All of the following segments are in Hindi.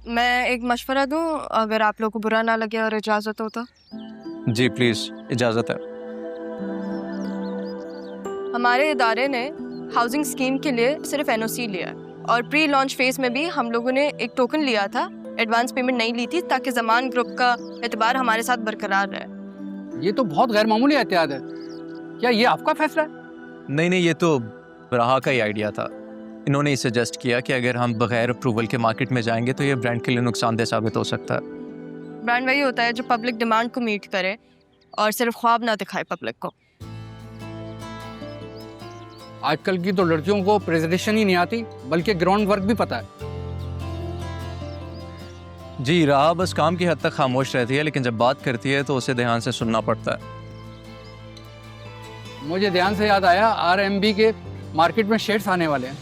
मैं एक मशवरा दूं, अगर आप लोग को बुरा ना लगे और इजाज़त हो तो। जी प्लीज़, इजाज़त है। हमारे इदारे ने हाउसिंग स्कीम के लिए सिर्फ एनओसी लिया और प्री लॉन्च फेज में भी हम लोगों ने एक टोकन लिया था, एडवांस पेमेंट नहीं ली थी ताकि ज़मान ग्रुप का एतबार हमारे साथ बरकरार रहे। ये तो बहुत गैर मामूली एहतियात है। क्या ये आपका फैसला है? नहीं, ये तो राहा का ही आइडिया था। इन्होंने ही सजेस्ट किया कि अगर हम बगैर अप्रूवल के मार्केट में जाएंगे तो ये ब्रांड के लिए नुकसानदेह साबित हो सकता है। ब्रांड वही होता है जो पब्लिक डिमांड को मीट करे और सिर्फ ख्वाब ना दिखाए पब्लिक को। आजकल की तो लड़कियों को प्रेजेंटेशन ही नहीं आती, बल्कि ग्राउंड वर्क भी पता है। जी, राहा बस काम की हद तक खामोश रहती है, लेकिन जब बात करती है तो उसे ध्यान से सुनना पड़ता है। मुझे ध्यान से याद आया, आरएमबी के मार्केट में शेयर्स आने वाले हैं।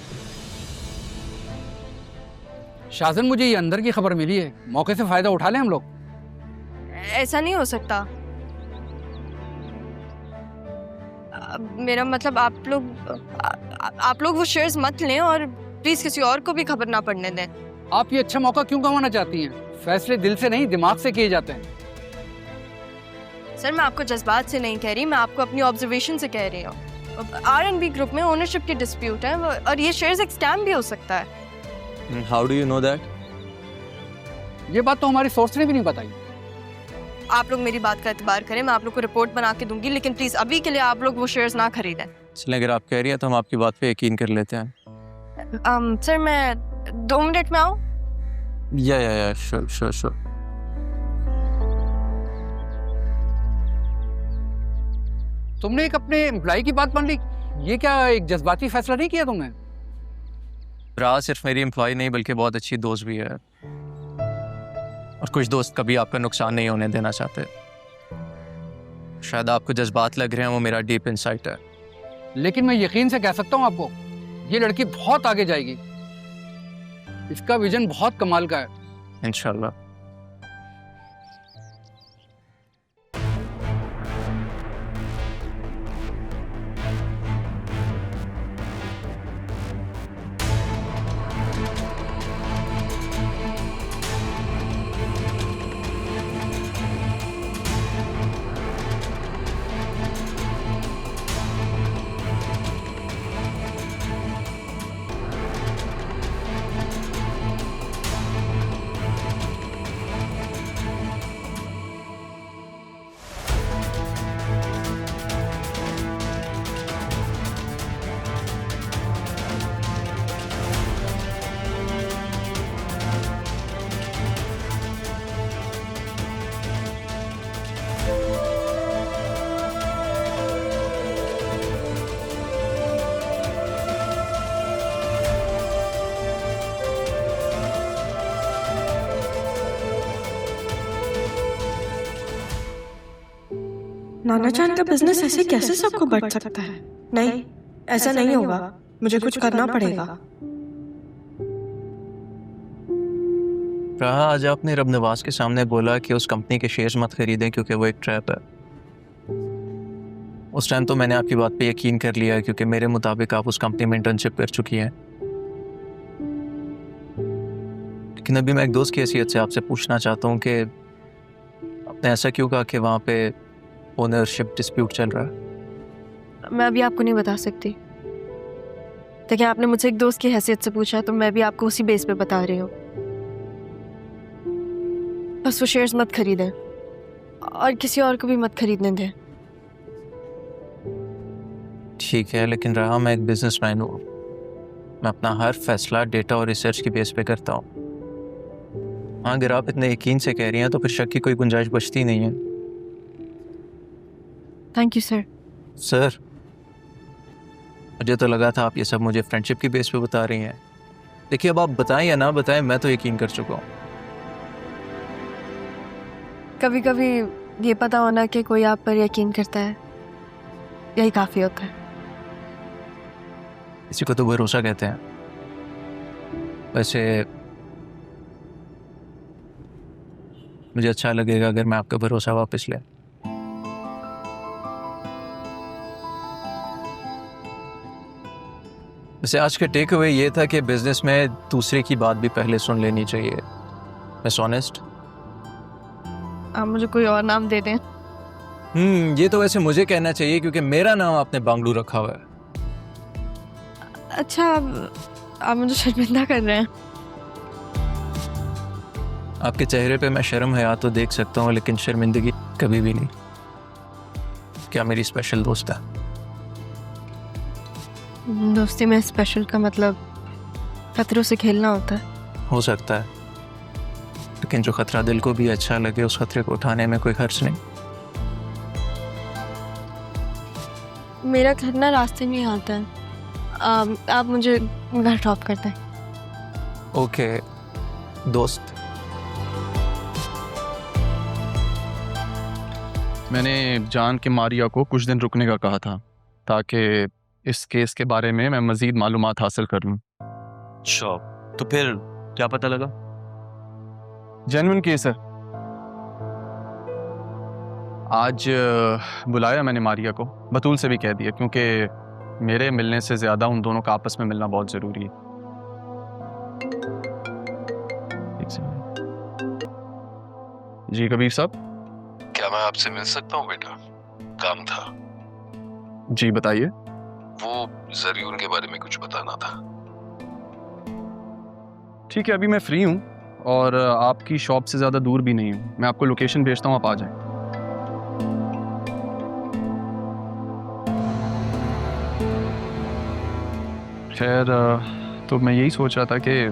शाहजन, मुझे ये अंदर की खबर मिली है, मौके से फायदा उठा लें हम लोग। ऐसा नहीं हो सकता। मेरा मतलब आप लोग वो शेयर्स मत लें और प्लीज किसी और को भी खबर ना पड़ने दें। आप ये अच्छा मौका क्यों गंवाना चाहती हैं? फैसले दिल से नहीं, दिमाग से किए जाते हैं। सर, मैं आपको जज्बात से नहीं कह रही, मैं आपको अपनी ऑब्जर्वेशन से कह रही हूँ। आरएनबी ग्रुप में ओनरशिप की डिस्प्यूट है और ये शेयर्स एक स्कैम भी हो सकता है। How do you know that? ये बात तो हमारी सोर्स ने भी नहीं बताई। आप लोग मेरी बात का एतबार करें, मैं आप लोग को रिपोर्ट बना के दूंगी, लेकिन प्लीज अभी के लिए आप लोग वो शेयर्स ना खरीदें। इसलिए अगर आप कह रही हैं तो हम आपकी बात पे यकीन कर लेते हैं। सर, मैं 2 मिनट में आऊँ? या श्योर। तुमने एक अपने एम्प्लॉय की बात मान ली। ये क्या एक जज्बाती फैसला नहीं किया तुमने? राहा सिर्फ मेरी एम्प्लॉय नहीं बल्कि बहुत अच्छी दोस्त भी है, और कुछ दोस्त कभी आपका नुकसान नहीं होने देना चाहते। शायद आपको जज्बात लग रहे हैं, वो मेरा डीप इनसाइट है। लेकिन मैं यकीन से कह सकता हूँ आपको, ये लड़की बहुत आगे जाएगी। इसका विजन बहुत कमाल का है। इंशाल्लाह। नाना जान का बिजनेस ऐसे कैसे सबको बढ़ सकता है? नहीं, ऐसा नहीं होगा। मुझे कुछ करना पड़ेगा। राहा, आज आपने रब नवाज के सामने बोला कि उस कंपनी के शेयर्स मत खरीदें क्योंकि वो एक ट्रैप है। उस टाइम तो मैंने आपकी बात पे यकीन कर लिया क्योंकि मेरे मुताबिक आप उस कंपनी में इंटर्नशिप कर चुकी हैं। लेकिन अभी मैं एक दोस्त की हैसियत से आपसे पूछना चाहता हूँ कि आपने ऐसा क्यों कहा कि वहाँ पे ओनरशिप डिस्प्यूट चल रहा है? मैं अभी आपको नहीं बता सकती। देखिए, आपने मुझसे एक दोस्त की हैसियत से पूछा तो मैं भी आपको उसी बेस पे बता रही हूँ। बस वो शेयर्स मत खरीदें और किसी और को भी मत खरीदने दें। ठीक है, लेकिन राहा, मैं एक बिजनेसमैन हूँ। मैं अपना हर फैसला डेटा और रिसर्च की बेस पे करता हूँ। हाँ, अगर आप इतने यकीन से कह रही हैं तो फिर शक की कोई गुंजाइश बचती नहीं है। Thank you sir. सर, मुझे तो लगा था आप ये सब मुझे फ्रेंडशिप की बेस पे बता रही हैं। देखिए, अब आप बताएं या ना बताएं, मैं तो यकीन कर चुका हूँ। कभी कभी ये पता होना कि कोई आप पर यकीन करता है, यही काफी होता है। इसी को तो भरोसा कहते हैं। वैसे मुझे अच्छा लगेगा अगर मैं आपका भरोसा वापस ले। वैसे आज का टेक अवे ये था कि बिजनेस में दूसरे की बात भी पहले सुन लेनी चाहिए। Miss honest. आप मुझे कोई और नाम दे दें। ये तो वैसे मुझे कहना चाहिए क्योंकि मेरा नाम आपने बांगलू रखा हुआ है। अच्छा, आप मुझे शर्मिंदा कर रहे हैं। आपके चेहरे पे मैं शर्म हया तो देख सकता हूँ, लेकिन शर्मिंदगी कभी भी नहीं। क्या मेरी स्पेशल दोस्त है? दोस्ती में स्पेशल का मतलब खतरों से खेलना होता है। हो सकता है, लेकिन जो खतरा दिल को भी अच्छा लगे उस खतरे को उठाने में कोई हर्ज नहीं। मेरा घर ना रास्ते में ही आता है। आप मुझे घर ड्रॉप करते हैं। ओके दोस्त। मैंने जान के मारिया को कुछ दिन रुकने का कहा था ताकि इस केस के बारे में मैं मज़ीद मालूमात हासिल कर लूँ। अच्छा, तो फिर क्या पता लगा? जेन्युइन केस है। आज बुलाया मैंने मारिया को, बतूल से भी कह दिया, क्योंकि मेरे मिलने से ज़्यादा उन दोनों का आपस में मिलना बहुत ज़रूरी है। एक सेकंड। जी कबीर साहब। क्या मैं आपसे मिल सकता हूँ बेटा? काम था। जी बताइए। वो जरियून के बारे में कुछ बताना था। ठीक है, अभी मैं फ्री हूँ और आपकी शॉप से ज़्यादा दूर भी नहीं हूँ। मैं आपको लोकेशन भेजता हूँ, आप आ जाएं। खैर, तो मैं यही सोच रहा था कि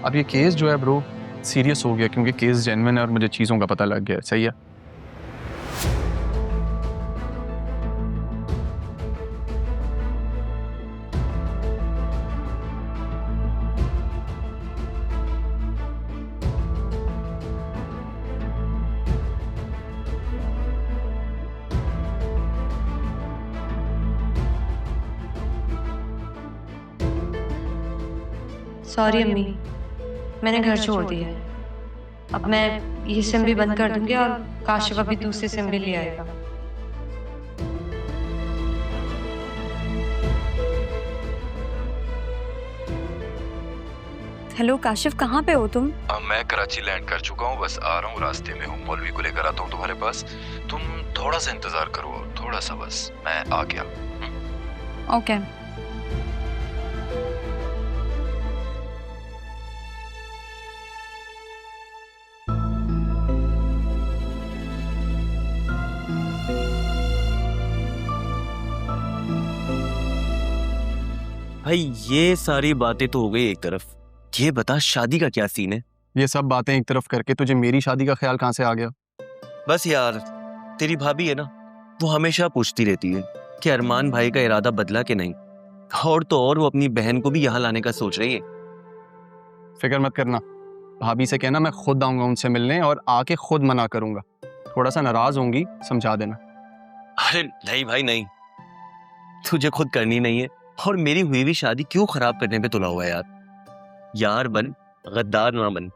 अब ये केस जो है ब्रो सीरियस हो गया, क्योंकि केस जेन्युइन है और मुझे चीज़ों का पता लग गया। सही है। सॉरी अम्मी, मैंने घर छोड़ दिया है। अब मैं ये सिम भी बंद कर दूंगी और काशिफ अभी दूसरी सिम भी ले आएगा। हेलो काशिफ, कहाँ पे हो तुम? मैं कराची लैंड कर चुका हूँ, बस आ रहा हूँ, रास्ते में हूँ। मौलवी को लेकर आता हूँ तुम्हारे पास। तुम थोड़ा सा इंतजार करो, थोड़ा सा, बस मैं आ गया। ओके। भाई ये सारी बातें तो हो गई एक तरफ, ये बता शादी का क्या सीन है? ये सब बातें एक तरफ करके तुझे मेरी शादी का ख्याल कहाँ से आ गया? बस यार, तेरी भाभी है ना, वो हमेशा पूछती रहती है कि अरमान भाई का इरादा बदला कि नहीं, और तो और वो अपनी बहन को भी यहाँ लाने का सोच रही है। फिक्र मत करना, भाभी से कहना मैं खुद आऊंगा उनसे मिलने और आके खुद मना करूंगा। थोड़ा सा नाराज होंगी, समझा देना। अरे नहीं भाई नहीं, तुझे खुद करनी नहीं है, और मेरी हुई भी शादी क्यों खराब करने पे तुला हुआ है यार। यार बन, गद्दार ना बन।